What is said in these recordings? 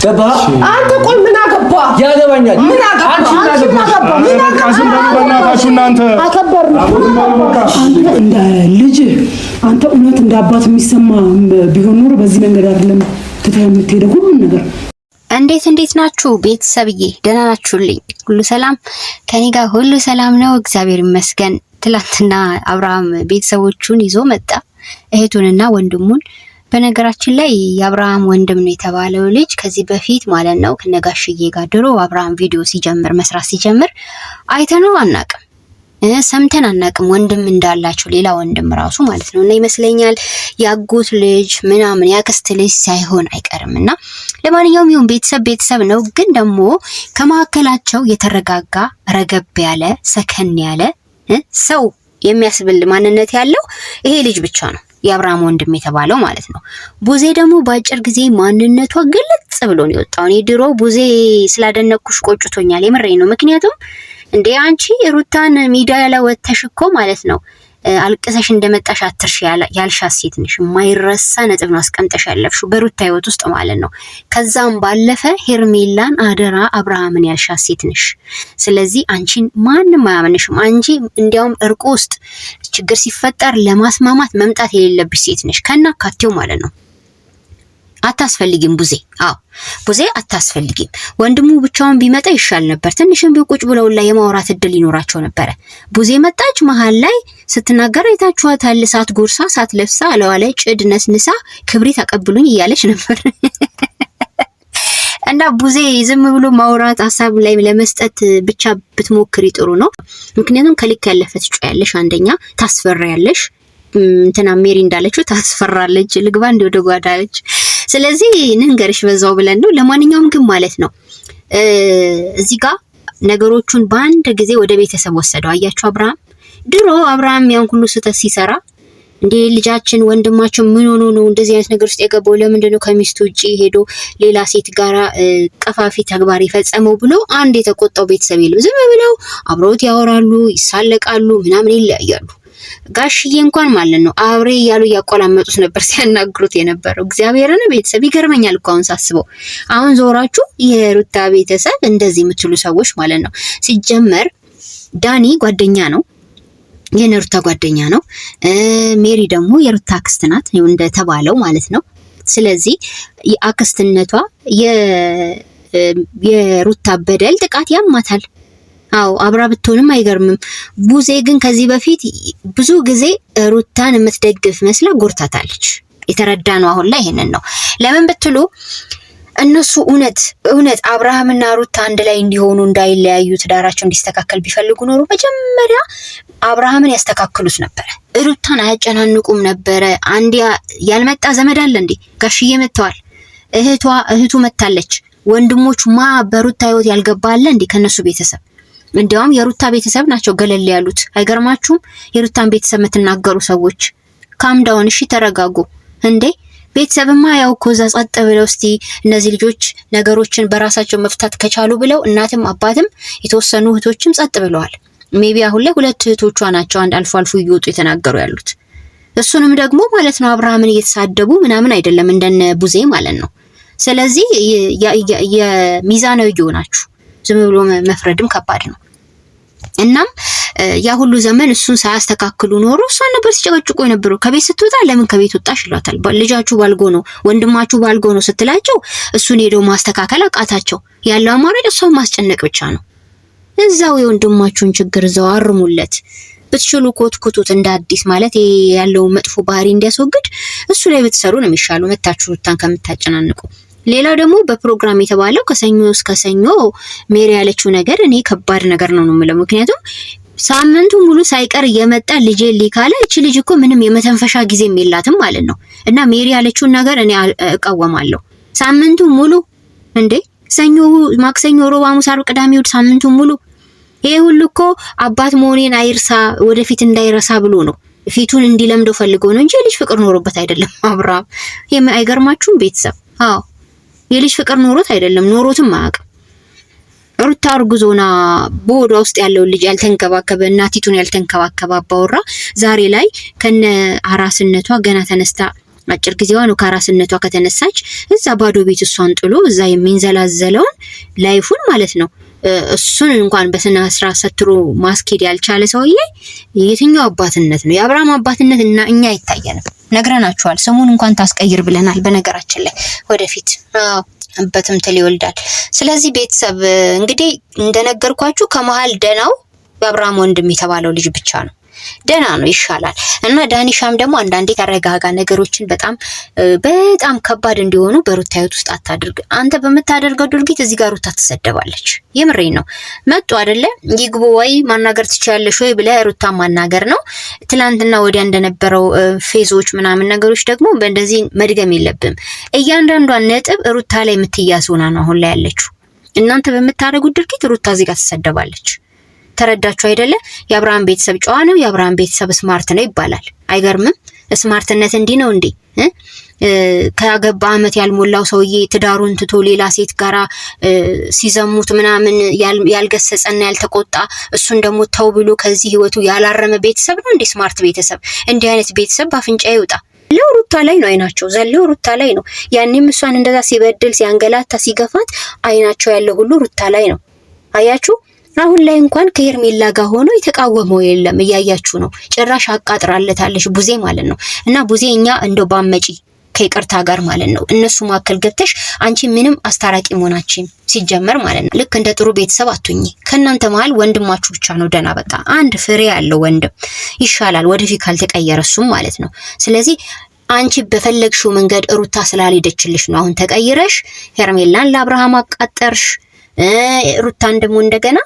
ገባ አንተ ቆይ ምን አገባ ያገባኛል ምን አገባ እናንተ አከበር አንተ እንደ ልጅ አንተ እውነት እንደ አባት የሚሰማ ቢሆን ኖሮ በዚህ መንገድ አይደለም ትተህ የምትሄደው ሁሉ ነገር። እንዴት ናችሁ ቤተሰብዬ? ደህና ናችሁልኝ? ሁሉ ሰላም ከኔ ጋር ሁሉ ሰላም ነው፣ እግዚአብሔር ይመስገን። ትላንትና አብርሃም ቤተሰቦቹን ይዞ መጣ፣ እህቱንና ወንድሙን። በነገራችን ላይ የአብርሃም ወንድም ነው የተባለው ልጅ ከዚህ በፊት ማለት ነው ከነጋሽዬ ጋር ድሮ አብርሃም ቪዲዮ መስራት ሲጀምር አይተነው አናቅም፣ ሰምተን አናቅም ወንድም እንዳላቸው ሌላ ወንድም ራሱ ማለት ነው። እና ይመስለኛል ያጎት ልጅ ምናምን ያክስት ልጅ ሳይሆን አይቀርምና ለማንኛውም ይሁን ቤተሰብ ነው። ግን ደግሞ ከመካከላቸው የተረጋጋ ረገብ ያለ ሰከን ያለ ሰው የሚያስብል ማንነት ያለው ይሄ ልጅ ብቻ ነው፣ የአብርሃም ወንድም የተባለው ማለት ነው። ቡዜ ደግሞ በአጭር ጊዜ ማንነቷ ግልጽ ብሎ ነው የወጣው። እኔ ድሮ ቡዜ ስላደነኩሽ ቆጭቶኛል፣ የምሬን ነው። ምክንያቱም እንዴ አንቺ ሩታን ሚዲያ ላይ ወተሽ እኮ ማለት ነው አልቅሰሽ እንደመጣሽ አትርሽ ያልሻት ሴት ነሽ። የማይረሳ ነጥብ ነው አስቀምጠሽ ያለፍሽው በሩታ ህይወት ውስጥ ማለት ነው። ከዛም ባለፈ ሄርሜላን አደራ አብርሃምን ያልሻት ሴት ነሽ። ስለዚህ አንቺን ማንም አያምንሽም። አንቺ እንዲያውም እርቁ ውስጥ ችግር ሲፈጠር ለማስማማት መምጣት የሌለብሽ ሴት ነሽ ከናካቴው ማለት ነው። አታስፈልጊም ቡዜ። አዎ ቡዜ አታስፈልጊም። ወንድሙ ብቻውን ቢመጣ ይሻል ነበር። ትንሽም ቢቁጭ ብለው ላይ የማውራት እድል ይኖራቸው ነበረ። ቡዜ መጣች፣ መሃል ላይ ስትናገር አይታችኋታል። ሳት ጎርሳ ሳት ለፍሳ አለዋ ላይ ጭድ ነስንሳ ክብሪት አቀብሉኝ እያለች ነበር። እና ቡዜ ዝም ብሎ ማውራት ሀሳብ ላይ ለመስጠት ብቻ ብትሞክሪ ጥሩ ነው። ምክንያቱም ከልክ ያለፈ ትጮያለሽ፣ አንደኛ ታስፈራያለሽ። እንትና ሜሪ እንዳለችው ታስፈራለች። ልግባ ወደ ጓዳለች። ስለዚህ ንንገርሽ በዛው ብለን ነው። ለማንኛውም ግን ማለት ነው እዚህ ጋር ነገሮቹን በአንድ ጊዜ ወደ ቤተሰብ ወሰደው። አያችሁ ድሮ አብርሃም ያን ሁሉ ስህተት ሲሰራ እንዴ ልጃችን ወንድማችን ምን ሆኖ ነው እንደዚህ አይነት ነገር ውስጥ የገባው? ለምንድነው ከሚስቱ ውጪ ሄዶ ሌላ ሴት ጋራ ቀፋፊ ተግባር የፈጸመው ብሎ አንድ የተቆጣው ቤተሰብ የለም። ዝም ብለው አብሮት ያወራሉ፣ ይሳለቃሉ፣ ምናምን ይለያያሉ። ጋሽዬ እንኳን ማለት ነው አብሬ እያሉ ያቆላመጡት ነበር ሲያናግሩት የነበረው። እግዚአብሔርን ቤተሰብ ይገርመኛል እኮ አሁን ሳስበው። አሁን ዞራችሁ የሩታ ቤተሰብ እንደዚህ የምትሉ ሰዎች ማለት ነው። ሲጀመር ዳኒ ጓደኛ ነው፣ የሩታ ጓደኛ ነው። ሜሪ ደግሞ የሩታ አክስት ናት እንደተባለው ማለት ነው። ስለዚህ የአክስትነቷ የሩታ በደል ጥቃት ያማታል። አው አብራ ብትሆንም አይገርምም። ቡዜ ግን ከዚህ በፊት ብዙ ጊዜ ሩታን የምትደግፍ መስላ ጎርታታለች። የተረዳነው አሁን ላይ ይሄንን ነው። ለምን ብትሉ እነሱ እውነት አብርሃምና ሩታ አንድ ላይ እንዲሆኑ እንዳይለያዩ ትዳራቸው እንዲስተካከል ቢፈልጉ ኖሮ መጀመሪያ አብርሃምን ያስተካክሉት ነበረ። ሩታን አያጨናንቁም ነበረ። አንድ ያልመጣ ዘመድ አለ እንዴ? ጋሽዬ መጥተዋል፣ እህቱ መታለች፣ ወንድሞቹ በሩታ ህይወት ያልገባ አለ እንዴ ከነሱ ቤተሰብ? እንዲያውም የሩታ ቤተሰብ ናቸው ገለል ያሉት። አይገርማችሁም? የሩታን ቤተሰብ የምትናገሩ ሰዎች ካምዳውን፣ እሺ ተረጋጉ እንዴ። ቤተሰብማ ያው እኮ እዛ ጸጥ ብለው እስቲ እነዚህ ልጆች ነገሮችን በራሳቸው መፍታት ከቻሉ ብለው እናትም አባትም የተወሰኑ እህቶችም ጸጥ ብለዋል። ሜቢ አሁን ላይ 2 እህቶቿ ናቸው አንድ አልፎ እየወጡ የተናገሩ ያሉት። እሱንም ደግሞ ማለት ነው አብርሃምን እየተሳደቡ ምናምን አይደለም እንደነ ቡዜ ማለት ነው። ስለዚህ የሚዛናዊ ይሆናችሁ። ዝም ብሎ መፍረድም ከባድ ነው። እናም ያ ሁሉ ዘመን እሱን ሳያስተካክሉ ኖሮ እሷን ነበር ሲጨቀጭቁ የነበረው። ከቤት ስትወጣ ለምን ከቤት ወጣሽ ይሏታል። ልጃችሁ ባልጎ ነው፣ ወንድማችሁ ባልጎ ነው ስትላቸው እሱን ሄደው ማስተካከል አቃታቸው። ያለው አማራጭ እሷን ማስጨነቅ ብቻ ነው። እዛው የወንድማችሁን ችግር እዛው አርሙለት። ብትችሉ ኮትኩቱት እንደ አዲስ ማለት ያለው መጥፎ ባህሪ እንዲያስወግድ እሱ ላይ ብትሰሩ ነው የሚሻለው፣ መታችሁ ሩታን ከምታጨናንቁ። ሌላው ደግሞ በፕሮግራም የተባለው ከሰኞ እስከ ሰኞ ሜሪ ያለችው ነገር እኔ ከባድ ነገር ነው የምለው። ምክንያቱም ሳምንቱ ሙሉ ሳይቀር እየመጣ ልጄ ሊካለ እቺ ልጅ እኮ ምንም የመተንፈሻ ጊዜም የላትም ማለት ነው። እና ሜሪ ያለችውን ነገር እኔ እቃወማለሁ። ሳምንቱ ሙሉ እንዴ ሰኞ፣ ማክሰኞ፣ ሮብ፣ ሐሙስ፣ ዓርብ፣ ቅዳሜ፣ እሑድ ሳምንቱ ሙሉ ይሄ ሁሉ እኮ አባት መሆኔን አይርሳ ወደፊት እንዳይረሳ ብሎ ነው። ፊቱን እንዲለምደው ፈልጎ ነው እንጂ ልጅ ፍቅር ኖሮበት አይደለም አብርሃም። አይገርማችሁም ቤተሰብ? አዎ የልጅ ፍቅር ኖሮት አይደለም፣ ኖሮትም አያውቅም። ሩታ እርጉዞና በሆዷ ውስጥ ያለው ልጅ ያልተንከባከበ እናቲቱን ያልተንከባከበ አባወራ ዛሬ ላይ ከነ አራስነቷ ገና ተነስታ አጭር ጊዜዋ ነው ከራስነቷ ከተነሳች እዛ ባዶ ቤት እሷን ጥሎ እዛ የሚንዘላዘለውን ላይፉን ማለት ነው እሱን እንኳን በስነ ስርዓት ሰትሮ ማስኬድ ያልቻለ ሰውዬ የትኛው አባትነት ነው? የአብርሃም አባትነት እና እኛ አይታየንም። ነግረናችኋል። ስሙን እንኳን ታስቀይር ብለናል። በነገራችን ላይ ወደፊት በትምትል ይወልዳል። ስለዚህ ቤተሰብ እንግዲህ እንደነገርኳችሁ ከመሃል ደናው የአብርሃም ወንድም የተባለው ልጅ ብቻ ነው። ደና ነው፣ ይሻላል። እና ዳኒሻም ደግሞ አንዳንዴ ተረጋጋ፣ ነገሮችን በጣም ከባድ እንዲሆኑ በሩታ ህይወት ውስጥ አታድርግ። አንተ በምታደርገው ድርጊት እዚህ ጋር ሩታ ትሰደባለች። የምሬን ነው። መጡ አይደለ ይግቡ ወይ ማናገር ትችያለሽ ወይ ብለ ሩታ ማናገር ነው። ትላንትና ወዲያ እንደነበረው ፌዞች ምናምን ነገሮች ደግሞ በእንደዚህ መድገም የለብም። እያንዳንዷን ነጥብ ሩታ ላይ የምትያዝ ሆና ነው አሁን ላይ ያለችው። እናንተ በምታደርጉት ድርጊት ሩታ እዚህ ጋር ትሰደባለች። ተረዳችሁ አይደለ? የአብርሃም ቤተሰብ ጨዋ ነው፣ የአብርሃም ቤተሰብ ስማርት ነው ይባላል። አይገርምም? ስማርትነት እንዲህ ነው እንዴ? ከያገባ አመት ያልሞላው ሰውዬ ትዳሩን ትቶ ሌላ ሴት ጋራ ሲዘሙት ምናምን ያልገሰጸና ያልተቆጣ እሱን ደግሞ ተው ብሎ ከዚህ ህይወቱ ያላረመ ቤተሰብ ነው እንዴ ስማርት ቤተሰብ? እንዲህ አይነት ቤተሰብ በአፍንጫ ይውጣ። ሩታ ላይ ነው አይናቸው ዘለው ሩታ ላይ ነው። ያኔም እሷን እንደዛ ሲበድል ሲያንገላታ ሲገፋት አይናቸው ያለው ሁሉ ሩታ ላይ ነው። አያችሁ? አሁን ላይ እንኳን ከሄርሜላ ጋር ሆኖ የተቃወመው የለም፣ እያያችሁ ነው። ጭራሽ አቃጥራለታለች ቡዜ ማለት ነው። እና ቡዜ እኛ እንደው ባመጪ ከይቅርታ ጋር ማለት ነው እነሱ መካከል ገብተሽ አንቺ ምንም አስታራቂ መሆናችን ሲጀመር ማለት ነው። ልክ እንደ ጥሩ ቤተሰብ አትሁኚ። ከናንተ መሃል ወንድማችሁ ብቻ ነው ደና። በቃ አንድ ፍሬ ያለው ወንድም ይሻላል፣ ወደፊት ካልተቀየረሱም ማለት ነው። ስለዚህ አንቺ በፈለግሽው መንገድ ሩታ ስላልሄደችልሽ ነው አሁን ተቀይረሽ ሄርሜላን ለአብርሃም አቃጠርሽ። ሩታን ደግሞ እንደገና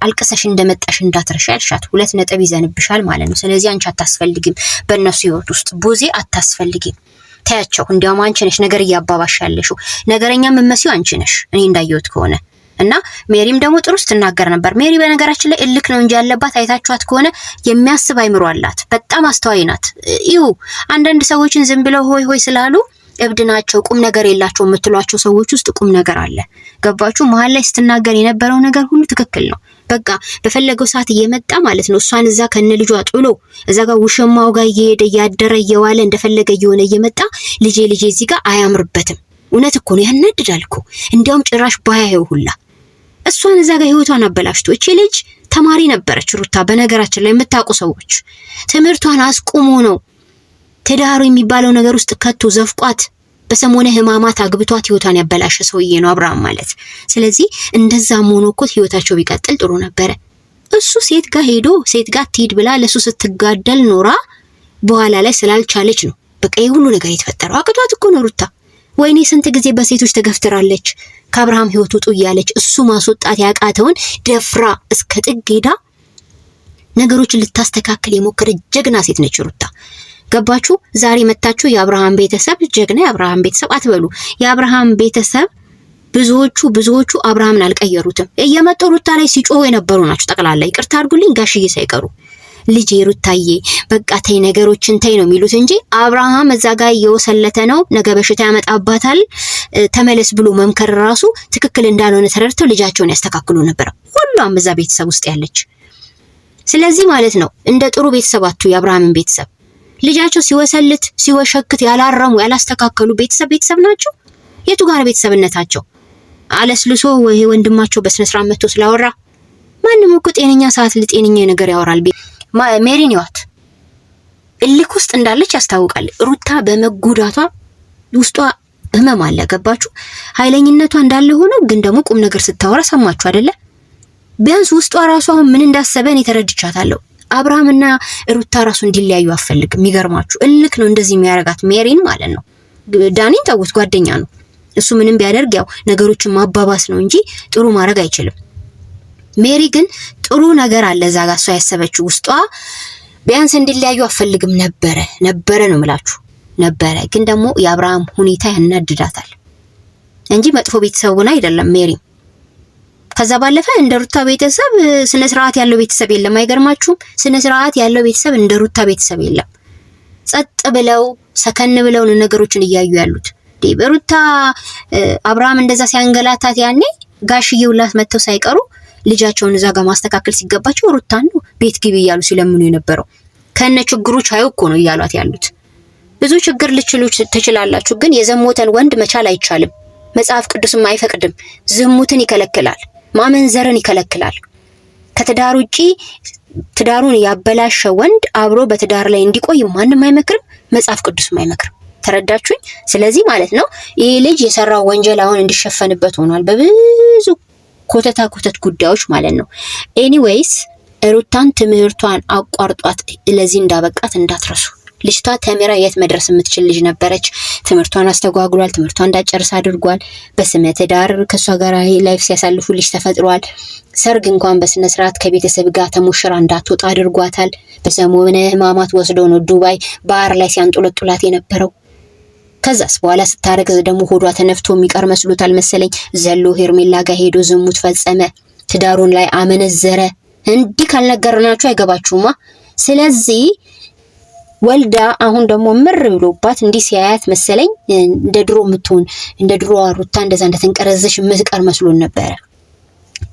አልቀሰሽ እንደመጣሽ እንዳትረሻ ያልሻት 2 ነጥብ ይዘንብሻል ማለት ነው። ስለዚህ አንቺ አታስፈልጊም በእነሱ ህይወት ውስጥ ቡዜ አታስፈልጊም። ታያቸው እንዲያውም አንቺ ነሽ ነገር እያባባሽ ያለሽው። ነገረኛ መመስዩ አንቺ ነሽ እኔ እንዳየሁት ከሆነ። እና ሜሪም ደግሞ ጥሩ ስትናገር ነበር። ሜሪ በነገራችን ላይ እልክ ነው እንጂ ያለባት አይታችኋት ከሆነ የሚያስብ አይምሮ አላት። በጣም አስተዋይ ናት። አንዳንድ ሰዎችን ዝም ብለው ሆይ ሆይ ስላሉ እብድ ናቸው ቁም ነገር የላቸው የምትሏቸው ሰዎች ውስጥ ቁም ነገር አለ። ገባችሁ? መሀል ላይ ስትናገር የነበረው ነገር ሁሉ ትክክል ነው። በቃ በፈለገው ሰዓት እየመጣ ማለት ነው እሷን እዛ ከነ ልጇ ጥሎ እዛ ጋር ውሽማው ጋር እየሄደ እያደረ እየዋለ እንደፈለገ እየሆነ እየመጣ ልጄ እዚህ ጋር አያምርበትም። እውነት እኮ ነው፣ ያናድዳል እኮ። እንዲያውም ጭራሽ ባያየው ሁላ እሷን እዛ ጋር ህይወቷን አበላሽቶ። እቺ ልጅ ተማሪ ነበረች ሩታ። በነገራችን ላይ የምታውቁ ሰዎች ትምህርቷን አስቁሞ ነው ትዳሩ የሚባለው ነገር ውስጥ ከቶ ዘፍቋት በሰሞነ ህማማት አግብቷት ህይወቷን ያበላሸ ሰውዬ ነው አብርሃም ማለት። ስለዚህ እንደዛ ሞኖኮት ህይወታቸው ቢቀጥል ጥሩ ነበረ። እሱ ሴት ጋር ሄዶ ሴት ጋር ትሂድ ብላ ለሱ ስትጋደል ኖራ በኋላ ላይ ስላልቻለች ነው በቃ የሁሉ ነገር የተፈጠረው። አቅቷት እኮ ነው ሩታ። ወይኔ ስንት ጊዜ በሴቶች ተገፍትራለች ከአብርሃም ህይወት ውጡ እያለች እሱ ማስወጣት ያቃተውን ደፍራ እስከ ጥግ ሄዳ ነገሮችን ልታስተካክል የሞከረች ጀግና ሴት ነች ሩታ። ገባችሁ? ዛሬ መታችሁ የአብርሃም ቤተሰብ ጀግና የአብርሃም ቤተሰብ አትበሉ። የአብርሃም ቤተሰብ ብዙዎቹ አብርሃምን አልቀየሩትም። እየመጡ ሩታ ላይ ሲጮሁ የነበሩ ናቸው ጠቅላላ። ይቅርታ አድርጉልኝ ጋሽዬ ሳይቀሩ ልጅ ሩታዬ በቃ ተይ ነገሮችን ተይ ነው የሚሉት እንጂ አብርሃም እዛ ጋር እየወሰለተ ነው፣ ነገ በሽታ ያመጣባታል፣ ተመለስ ብሎ መምከር ራሱ ትክክል እንዳልሆነ ተረድተው ልጃቸውን ያስተካክሉ ነበር ሁሉም እዛ ቤተሰብ ውስጥ ያለች። ስለዚህ ማለት ነው እንደ ጥሩ ቤተሰባቱ የአብርሃምን ቤተሰብ ልጃቸው ሲወሰልት ሲወሸክት ያላረሙ ያላስተካከሉ ቤተሰብ ናቸው። የቱ ጋር ቤተሰብነታቸው? አለስልሶ ወይ ወንድማቸው በስነ ስርዓት መጥቶ ስላወራ ማንም እኮ ጤነኛ ሰዓት ለጤነኛ ነገር ያወራል። ሜሪን ይዋት እልክ ውስጥ እንዳለች ያስታውቃል። ሩታ በመጉዳቷ ውስጧ ህመም አለ። ገባችሁ? ኃይለኝነቷ እንዳለ ሆኖ ግን ደግሞ ቁም ነገር ስታወራ ሰማችሁ አይደለ? ቢያንስ ውስጧ ራሷ ምን እንዳሰበ እኔ ተረድቻታለሁ። አብርሃምና ሩታ ራሱ እንዲለያዩ አፈልግ። የሚገርማችሁ እልክ ነው እንደዚህ የሚያረጋት ሜሪን ማለት ነው። ዳኒን ተውት፣ ጓደኛ ነው እሱ። ምንም ቢያደርግ ያው ነገሮችን ማባባስ ነው እንጂ ጥሩ ማድረግ አይችልም። ሜሪ ግን ጥሩ ነገር አለ እዛ ጋር እሷ ያሰበችው ውስጧ ቢያንስ እንዲለያዩ አፈልግም ነበረ ነው የምላችሁ ነበረ። ግን ደግሞ የአብርሃም ሁኔታ ያናድዳታል እንጂ መጥፎ ቤተሰቡን አይደለም ሜሪ። ከዛ ባለፈ እንደ ሩታ ቤተሰብ ስነ ስርዓት ያለው ቤተሰብ የለም። አይገርማችሁም? ስነ ስርዓት ያለው ቤተሰብ እንደ ሩታ ቤተሰብ የለም። ጸጥ ብለው ሰከን ብለው ነገሮችን እያዩ ያሉት። በሩታ አብርሃም እንደዛ ሲያንገላታት ያኔ ጋሽዬው ላት መተው ሳይቀሩ ልጃቸውን እዛ ጋር ማስተካከል ሲገባቸው ሩታን ነው ቤት ግቢ እያሉ ሲለምኑ የነበረው። ከነ ችግሩ ቻዩ እኮ ነው እያሏት ያሉት። ብዙ ችግር ትችላላችሁ፣ ግን የዘሞተን ወንድ መቻል አይቻልም። መጽሐፍ ቅዱስም አይፈቅድም። ዝሙትን ይከለክላል፣ ማመንዘርን ይከለክላል። ከትዳር ውጪ ትዳሩን ያበላሸ ወንድ አብሮ በትዳር ላይ እንዲቆይ ማንም አይመክርም፣ መጽሐፍ ቅዱስም አይመክርም። ተረዳችሁኝ? ስለዚህ ማለት ነው ይህ ልጅ የሰራው ወንጀል አሁን እንዲሸፈንበት ሆኗል በብዙ ኮተት ጉዳዮች ማለት ነው። ኤኒዌይስ ሩታን ትምህርቷን አቋርጧት ለዚህ እንዳበቃት እንዳትረሱ። ልጅቷ ተምራ የት መድረስ የምትችል ልጅ ነበረች። ትምህርቷን አስተጓጉሏል። ትምህርቷን እንዳጨርስ አድርጓል። በስመ ትዳር ከሷ ጋር ላይፍ ሲያሳልፉ ልጅ ተፈጥሯል። ሰርግ እንኳን በስነ ስርዓት ከቤተሰብ ጋር ተሞሽራ እንዳትወጣ አድርጓታል። በሰሞነ ሕማማት ወስዶ ነው ዱባይ ባህር ላይ ሲያንጦለጡላት የነበረው። ከዛስ በኋላ ስታረግዝ ደግሞ ሆዷ ተነፍቶ የሚቀር መስሎታል መሰለኝ። ዘሎ ሄርሜላ ጋር ሄዶ ዝሙት ፈጸመ። ትዳሩን ላይ አመነዘረ። እንዲህ ካልነገርናችሁ አይገባችሁማ። ስለዚህ ወልዳ አሁን ደግሞ ምር ብሎባት እንዲህ ሲያያት መሰለኝ እንደ ድሮ የምትሆን እንደ ድሮ ሩታ እንደዛ እንደተንቀረዘሽ የምትቀር መስሎን ነበረ።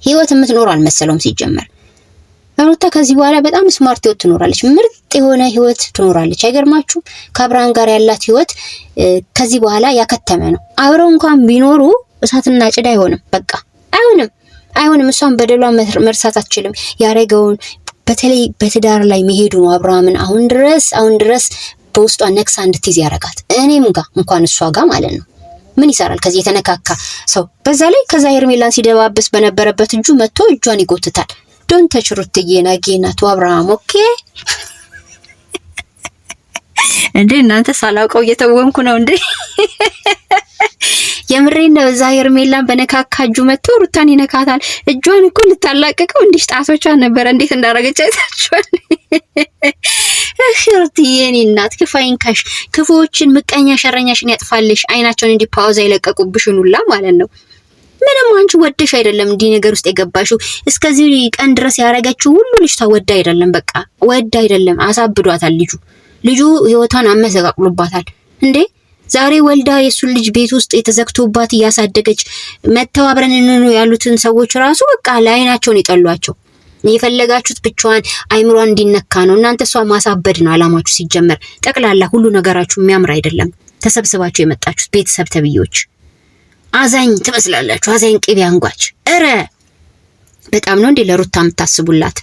ህይወት የምትኖር አልመሰለውም ሲጀመር። ሩታ ከዚህ በኋላ በጣም ስማርት ህይወት ትኖራለች። ምርጥ የሆነ ህይወት ትኖራለች። አይገርማችሁም? ከአብርሃም ጋር ያላት ህይወት ከዚህ በኋላ ያከተመ ነው። አብረው እንኳን ቢኖሩ እሳትና ጭድ አይሆንም። በቃ አይሆንም። እሷን በደሏን መርሳት አትችልም። ያረገውን በተለይ በትዳር ላይ መሄዱ ነው አብርሃምን አሁን ድረስ በውስጧ ነክሳ እንድትይዝ ያረጋት። እኔም ጋር እንኳን እሷ ጋር ማለት ነው። ምን ይሰራል ከዚህ የተነካካ ሰው? በዛ ላይ ከዛ ሄርሜላን ሲደባበስ በነበረበት እጁ መጥቶ እጇን ይጎትታል። ዶን ተች ሩትዬ ናጌናቱ አብርሃም ኦኬ። እንዴ እናንተ ሳላውቀው እየተወንኩ ነው እንዴ? የምሬን ነው። እዛ ሄርሜላን በነካካ እጁ መጥቶ ሩታን ይነካታል። እጇን እኮ ልታላቀቀው እንዲህ ጣቶቿን ነበረ እንዴት እንዳረገች አይታችኋል? ሩትዬ የኔ እናት ክፋይንካሽ፣ ክፉዎችን ምቀኛ ሸረኛሽን ያጥፋልሽ። አይናቸውን እንዲህ ፓውዛ ይለቀቁብሽን ሁላ ማለት ነው። ምንም አንቺ ወደሽ አይደለም እንዲህ ነገር ውስጥ የገባሽው። እስከዚህ ቀን ድረስ ያረገችው ሁሉ ልጅ ተወዳ አይደለም፣ በቃ ወዳ አይደለም። አሳብዷታል። ልጁ ህይወቷን አመሰቃቅሎባታል። እንዴ ዛሬ ወልዳ የሱን ልጅ ቤት ውስጥ የተዘግቶባት እያሳደገች መተው አብረን እንኑ ያሉትን ሰዎች ራሱ በቃ ለአይናቸውን ይጠሏቸው። የፈለጋችሁት ብቻዋን አይምሯን እንዲነካ ነው። እናንተ እሷ ማሳበድ ነው አላማችሁ። ሲጀመር ጠቅላላ ሁሉ ነገራችሁ የሚያምር አይደለም። ተሰብስባችሁ የመጣችሁት ቤተሰብ ተብዬዎች አዛኝ ትመስላላችሁ። አዛኝ ቅቤ አንጓች። እረ በጣም ነው እንዴ ለሩታ የምታስቡላት?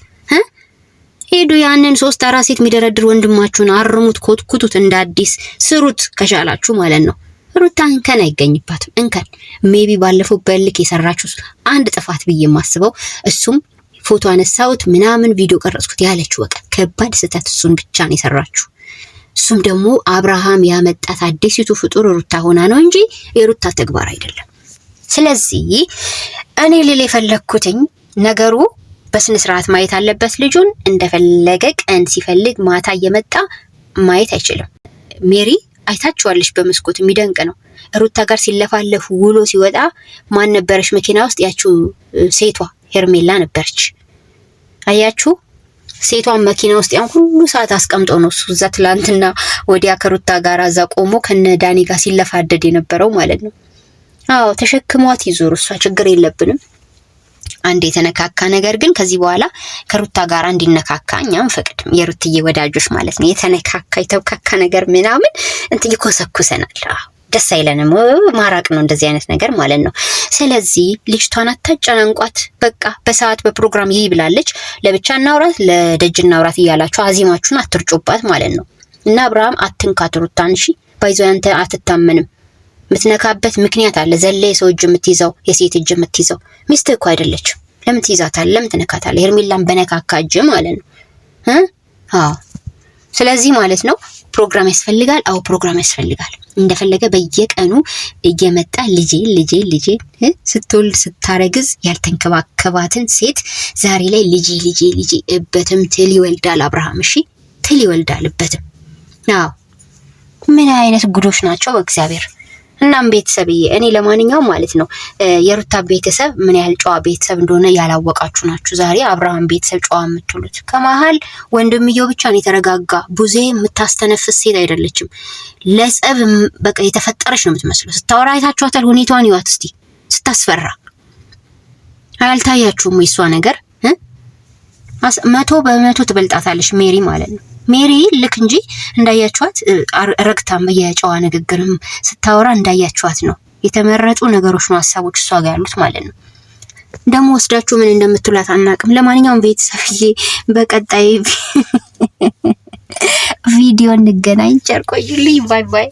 ሄዱ ያንን 3-4 ሴት የሚደረድር ወንድማችሁን አርሙት፣ ኮትኩቱት፣ እንደ አዲስ ስሩት ከቻላችሁ ማለት ነው። ሩታ እንከን አይገኝባትም። እንከን ሜቢ ባለፈው በልክ የሰራችሁ አንድ ጥፋት ብዬ የማስበው እሱም ፎቶ አነሳሁት ምናምን ቪዲዮ ቀረጽኩት ያለችው በቃ ከባድ ስህተት እሱን ብቻ ነው የሰራችሁ። እሱም ደግሞ አብርሃም ያመጣት አዲሲቱ ፍጡር ሩታ ሆና ነው እንጂ የሩታ ተግባር አይደለም። ስለዚህ እኔ ልል የፈለኩትኝ ነገሩ በስነ ስርዓት ማየት አለበት። ልጁን እንደፈለገ ቀን ሲፈልግ ማታ እየመጣ ማየት አይችልም። ሜሪ አይታችኋለሽ በመስኮት የሚደንቅ ነው። ሩታ ጋር ሲለፋለፉ ውሎ ሲወጣ ማን ነበረች መኪና ውስጥ? ያችሁ ሴቷ ሄርሜላ ነበረች። አያችሁ ሴቷን መኪና ውስጥ ያን ሁሉ ሰዓት አስቀምጦ ነው እሱ እዛ ትላንትና ወዲያ ከሩታ ጋር እዛ ቆሞ ከነ ዳኒ ጋር ሲለፋደድ የነበረው ማለት ነው። አዎ ተሸክሟት ይዞር፣ እሷ ችግር የለብንም። አንድ የተነካካ ነገር ግን ከዚህ በኋላ ከሩታ ጋር እንዲነካካ እኛም ፈቅድም። የሩትዬ ወዳጆች ማለት ነው። የተነካካ የተውካካ ነገር ምናምን እንትን ይኮሰኩሰናል። ደስ አይለንም። ማራቅ ነው እንደዚህ አይነት ነገር ማለት ነው። ስለዚህ ልጅቷን አታጨናንቋት። በቃ በሰዓት በፕሮግራም ይይ ብላለች። ለብቻ እናውራት፣ ለደጅ እናውራት እያላችሁ አዚማችሁን አትርጩባት ማለት ነው። እና አብርሃም አትንካት ሩታን። እሺ ባይዘው አንተ አትታመንም። ምትነካበት ምክንያት አለ። ዘለ የሰው እጅ የምትይዘው የሴት እጅ የምትይዘው ሚስት እኮ አይደለችም። ለምን ትይዛታለህ? ለምን ትነካታለህ? ሄርሜላን በነካካ እጅ ማለት ነው። አዎ ስለዚህ ማለት ነው ፕሮግራም ያስፈልጋል። አዎ ፕሮግራም ያስፈልጋል። እንደፈለገ በየቀኑ እየመጣ ልጄ ስትወልድ ስታረግዝ ያልተንከባከባትን ሴት ዛሬ ላይ ልጄ እበትም ትል ይወልዳል አብርሃም። እሺ ትል ይወልዳል እበትም። አዎ ምን አይነት ጉዶች ናቸው በእግዚአብሔር። እናም ቤተሰብዬ እኔ ለማንኛውም ማለት ነው የሩታ ቤተሰብ ምን ያህል ጨዋ ቤተሰብ እንደሆነ ያላወቃችሁ ናችሁ። ዛሬ አብርሃም ቤተሰብ ጨዋ የምትሉት ከመሃል ወንድምየው ብቻ ነው የተረጋጋ። ቡዜ የምታስተነፍስ ሴት አይደለችም። ለጸብ በቃ የተፈጠረች ነው የምትመስለው። ስታወራ አይታችኋታል። ሁኔታዋን ይዋት እስቲ ስታስፈራ። አልታያችሁም? እሷ ነገር 100% ትበልጣታለች ሜሪ ማለት ነው። ሜሪ ልክ እንጂ እንዳያችኋት ረግታም የጨዋ ንግግርም ስታወራ እንዳያችኋት ነው። የተመረጡ ነገሮች ነው ሀሳቦች እሷ ጋር ያሉት ማለት ነው። ደግሞ ወስዳችሁ ምን እንደምትሏት አናቅም። ለማንኛውም ቤተሰብዬ በቀጣይ ቪዲዮ እንገናኝ። ቸር ቆዩልኝ። ባይ ባይ።